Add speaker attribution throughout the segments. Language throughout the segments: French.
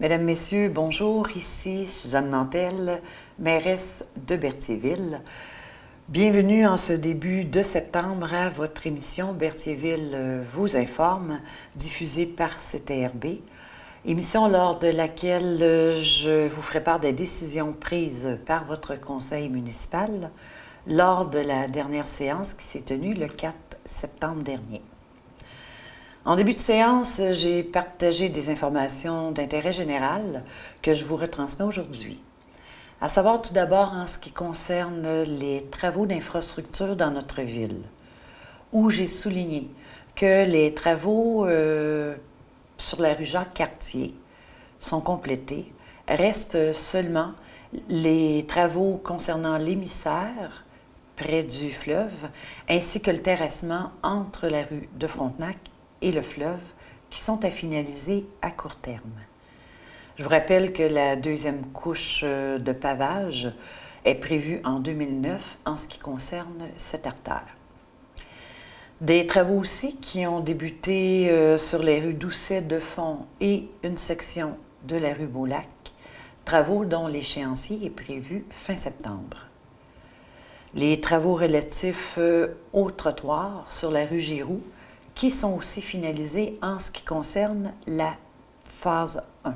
Speaker 1: Mesdames, Messieurs, bonjour, ici Suzanne Nantel, mairesse de Berthierville. Bienvenue en ce début de septembre à votre émission Berthierville vous informe, diffusée par CTRB. Émission lors de laquelle je vous ferai part des décisions prises par votre conseil municipal lors de la dernière séance qui s'est tenue le 4 septembre dernier. En début de séance, j'ai partagé des informations d'intérêt général que je vous retransmets aujourd'hui. À savoir tout d'abord en ce qui concerne les travaux d'infrastructure dans notre ville, où j'ai souligné que les travaux sur la rue Jacques-Cartier sont complétés. Restent seulement les travaux concernant l'émissaire près du fleuve, ainsi que le terrassement entre la rue de Frontenac et le fleuve, qui sont à finaliser à court terme. Je vous rappelle que la deuxième couche de pavage est prévue en 2009 en ce qui concerne cette artère. Des travaux aussi qui ont débuté sur les rues Doucet-Defont et une section de la rue Beaulac, travaux dont l'échéancier est prévu fin septembre. Les travaux relatifs au trottoir sur la rue Giroux qui sont aussi finalisés en ce qui concerne la phase 1.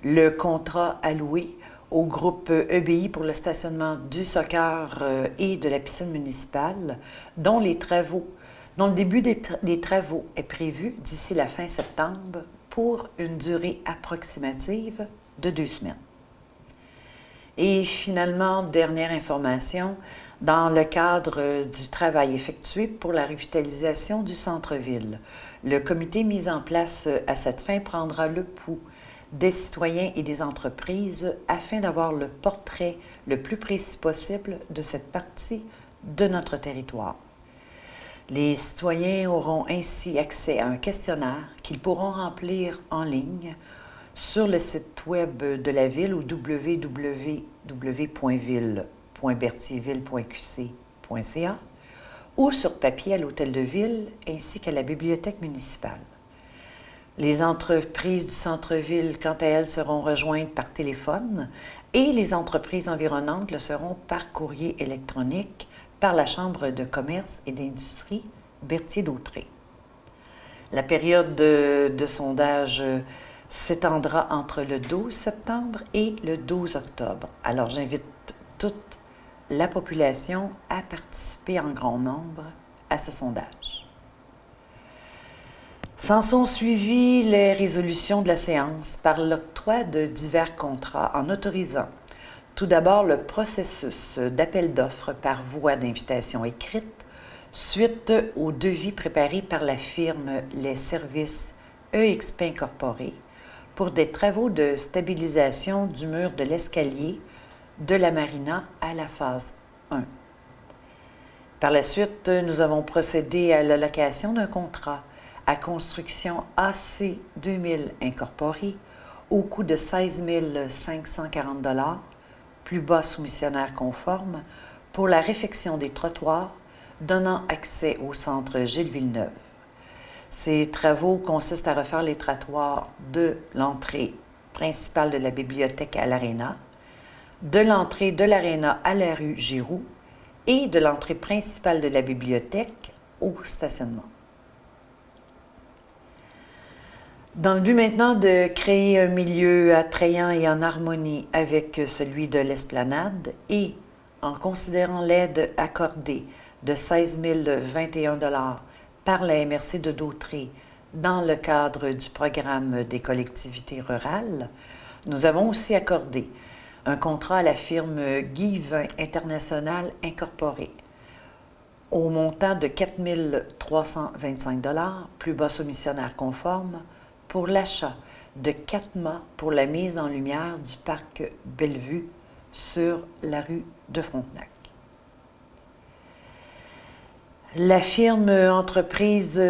Speaker 1: Le contrat alloué au groupe EBI pour le stationnement du soccer et de la piscine municipale, dont le début des travaux est prévu d'ici la fin septembre pour une durée approximative de 2 semaines. Et finalement, dernière information, dans le cadre du travail effectué pour la revitalisation du centre-ville, le comité mis en place à cette fin prendra le pouls des citoyens et des entreprises afin d'avoir le portrait le plus précis possible de cette partie de notre territoire. Les citoyens auront ainsi accès à un questionnaire qu'ils pourront remplir en ligne sur le site web de la ville au www.ville.berthierville.qc.ca ou sur papier à l'hôtel de ville ainsi qu'à la bibliothèque municipale. Les entreprises du centre-ville, quant à elles, seront rejointes par téléphone et les entreprises environnantes le seront par courrier électronique par la Chambre de commerce et d'industrie Berthier-d'Autrey. La période de sondage s'étendra entre le 12 septembre et le 12 octobre. Alors, j'invite toute la population à participer en grand nombre à ce sondage. S'en sont suivies les résolutions de la séance par l'octroi de divers contrats en autorisant tout d'abord le processus d'appel d'offres par voie d'invitation écrite suite au devis préparé par la firme Les Services EXP Incorporé pour des travaux de stabilisation du mur de l'escalier de la marina à la phase 1. Par la suite, nous avons procédé à l'allocation d'un contrat à construction AC 2000 Incorporé au coût de 16 540 $, plus bas soumissionnaire conforme, pour la réfection des trottoirs donnant accès au centre Gilles Villeneuve. Ces travaux consistent à refaire les trottoirs de l'entrée principale de la bibliothèque à l'Aréna, de l'entrée de l'Aréna à la rue Giroux et de l'entrée principale de la bibliothèque au stationnement. Dans le but maintenant de créer un milieu attrayant et en harmonie avec celui de l'esplanade et en considérant l'aide accordée de 16 021 $ par la MRC de Dautrey dans le cadre du programme des collectivités rurales, nous avons aussi accordé un contrat à la firme Guy Vin International Incorporé au montant de 4 325 $, plus bas soumissionnaire conforme, pour l'achat de 4 mâts pour la mise en lumière du parc Bellevue sur la rue de Frontenac. La firme entreprise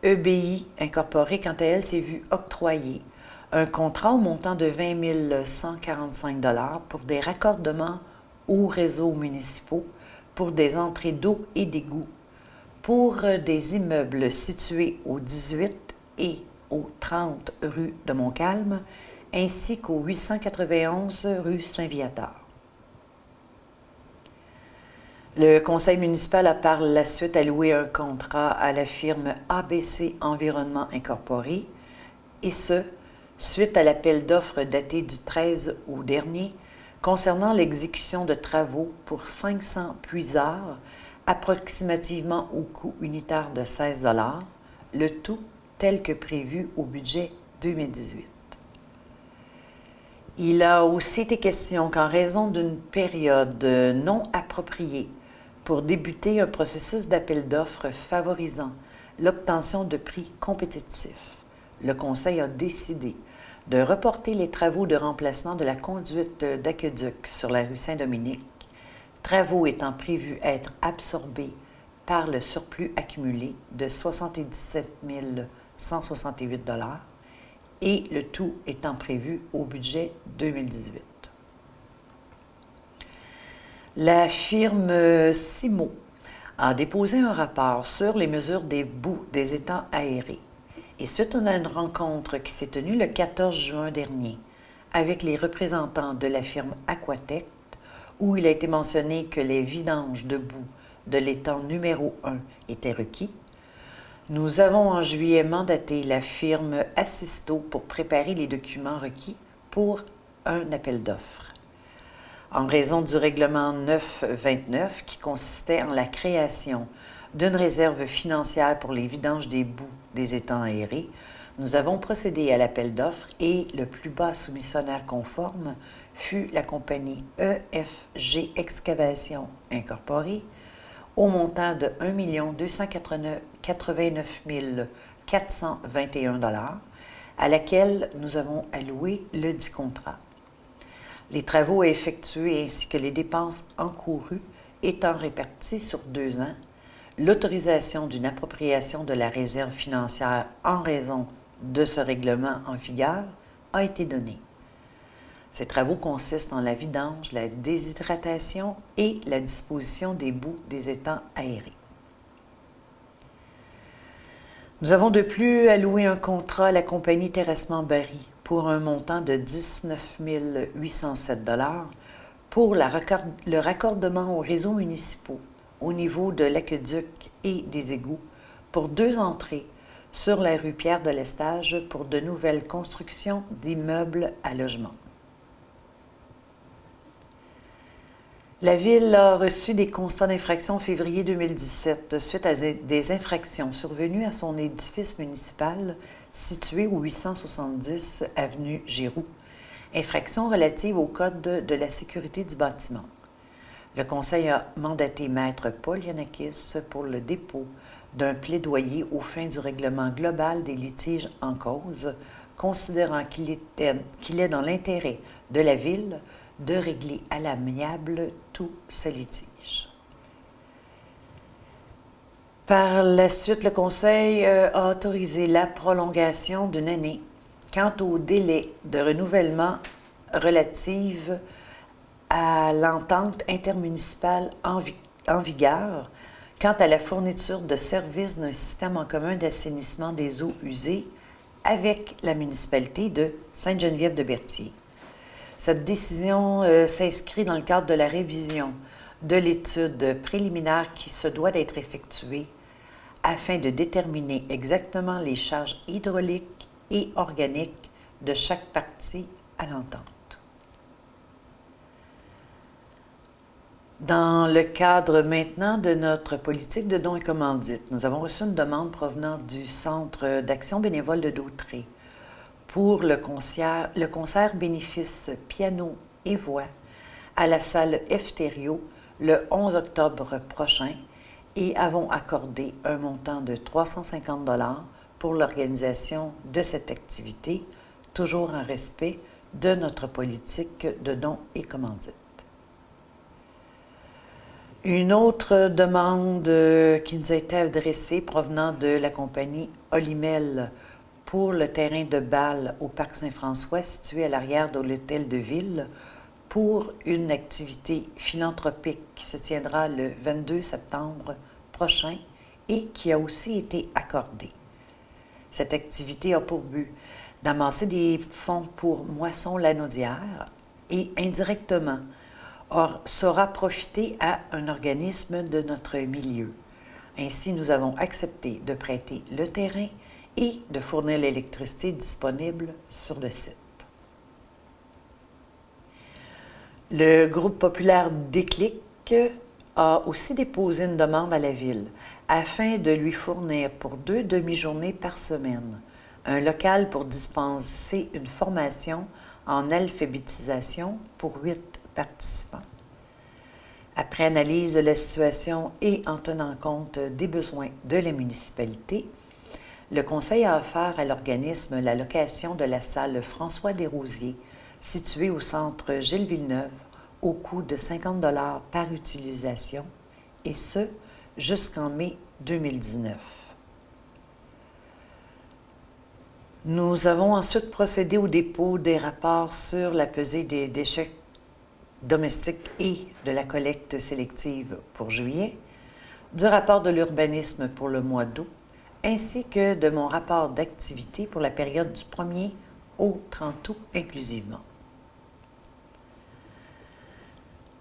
Speaker 1: EBI Incorporée, quant à elle, s'est vue octroyer un contrat au montant de 20 145 $ pour des raccordements aux réseaux municipaux pour des entrées d'eau et d'égouts pour des immeubles situés au 18 et au 30 rue de Montcalm, ainsi qu'au 891 rue Saint-Viateur. Le conseil municipal a par la suite alloué un contrat à la firme ABC Environnement Incorporé, et ce, suite à l'appel d'offres daté du 13 août dernier, concernant l'exécution de travaux pour 500 puisards, approximativement au coût unitaire de 16 $, le tout tel que prévu au budget 2018. Il a aussi été question qu'en raison d'une période non appropriée pour débuter un processus d'appel d'offres favorisant l'obtention de prix compétitifs, le Conseil a décidé de reporter les travaux de remplacement de la conduite d'aqueduc sur la rue Saint-Dominique, travaux étant prévus être absorbés par le surplus accumulé de 77 168 $, et le tout étant prévu au budget 2018. La firme Simo a déposé un rapport sur les mesures des boues des étangs aérés. Et suite à une rencontre qui s'est tenue le 14 juin dernier avec les représentants de la firme Aquatec, où il a été mentionné que les vidanges de boue de l'étang numéro 1 étaient requis, nous avons en juillet mandaté la firme Assisto pour préparer les documents requis pour un appel d'offres. En raison du règlement 929 qui consistait en la création d'une réserve financière pour les vidanges des boues des étangs aérés, nous avons procédé à l'appel d'offres et le plus bas soumissionnaire conforme fut la compagnie EFG Excavation Incorporée au montant de 1 289 421 $, à laquelle nous avons alloué le dit contrat. Les travaux à effectuer ainsi que les dépenses encourues étant répartis sur 2 ans, l'autorisation d'une appropriation de la réserve financière en raison de ce règlement en vigueur a été donnée. Ces travaux consistent en la vidange, la déshydratation et la disposition des boues des étangs aérés. Nous avons de plus alloué un contrat à la compagnie Terrassement Barry pour un montant de 19 807 $ pour le raccordement aux réseaux municipaux au niveau de l'aqueduc et des égouts pour 2 entrées sur la rue Pierre de l'Estage pour de nouvelles constructions d'immeubles à logement. La Ville a reçu des constats d'infraction en février 2017 suite à des infractions survenues à son édifice municipal situé au 870 avenue Giroux, infractions relatives au Code de la sécurité du bâtiment. Le Conseil a mandaté Maître Paul Yanakis pour le dépôt d'un plaidoyer aux fins du règlement global des litiges en cause, considérant qu'il est dans l'intérêt de la Ville de régler à l'amiable tous ces litiges. Par la suite, le Conseil a autorisé la prolongation d'une année quant au délai de renouvellement relative à l'entente intermunicipale en vigueur quant à la fourniture de services d'un système en commun d'assainissement des eaux usées avec la municipalité de Sainte-Geneviève-de-Berthier. Cette décision s'inscrit dans le cadre de la révision de l'étude préliminaire qui se doit d'être effectuée afin de déterminer exactement les charges hydrauliques et organiques de chaque partie à l'entente. Dans le cadre maintenant de notre politique de dons et commandites, nous avons reçu une demande provenant du Centre d'action bénévole de Dautré pour le concert bénéfice piano et voix à la salle Efterio le 11 octobre prochain et avons accordé un montant de 350 $ pour l'organisation de cette activité, toujours en respect de notre politique de dons et commandites. Une autre demande qui nous a été adressée provenant de la compagnie Olimel pour le terrain de balle au Parc Saint-François situé à l'arrière de l'hôtel de ville pour une activité philanthropique qui se tiendra le 22 septembre prochain et qui a aussi été accordée. Cette activité a pour but d'amasser des fonds pour Moisson-Lanaudière et indirectement saura profiter à un organisme de notre milieu. Ainsi, nous avons accepté de prêter le terrain et de fournir l'électricité disponible sur le site. Le groupe populaire Déclic a aussi déposé une demande à la Ville afin de lui fournir pour 2 demi-journées par semaine un local pour dispenser une formation en alphabétisation pour 8 participants. Après analyse de la situation et en tenant compte des besoins de la municipalité, le Conseil a offert à l'organisme la location de la salle François Desrosiers, située au centre Gilles Villeneuve, au coût de 50 $ par utilisation, et ce, jusqu'en mai 2019. Nous avons ensuite procédé au dépôt des rapports sur la pesée des déchets domestiques et de la collecte sélective pour juillet, du rapport de l'urbanisme pour le mois d'août, ainsi que de mon rapport d'activité pour la période du 1er au 30 août inclusivement.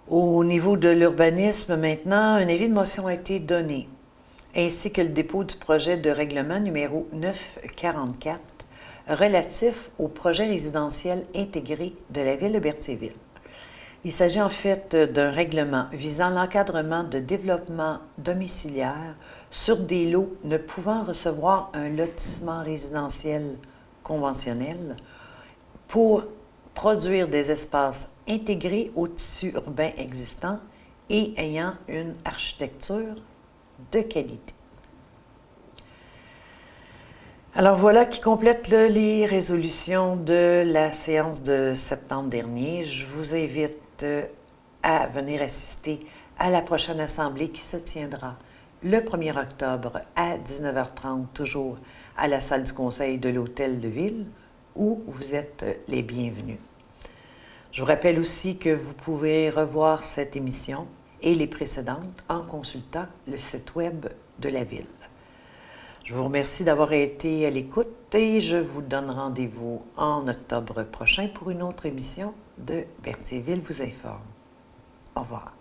Speaker 1: Au niveau de l'urbanisme, maintenant, un avis de motion a été donné, ainsi que le dépôt du projet de règlement numéro 944 relatif au projet résidentiel intégré de la ville de Berthierville. Il s'agit en fait d'un règlement visant l'encadrement de développement domiciliaire sur des lots ne pouvant recevoir un lotissement résidentiel conventionnel pour produire des espaces intégrés au tissu urbain existant et ayant une architecture de qualité. Alors voilà qui complète les résolutions de la séance de septembre dernier. Je vous invite à venir assister à la prochaine assemblée qui se tiendra le 1er octobre à 19h30, toujours à la salle du conseil de l'Hôtel de Ville, où vous êtes les bienvenus. Je vous rappelle aussi que vous pouvez revoir cette émission et les précédentes en consultant le site web de la Ville. Je vous remercie d'avoir été à l'écoute et je vous donne rendez-vous en octobre prochain pour une autre émission de Berthierville vous informe. Au revoir.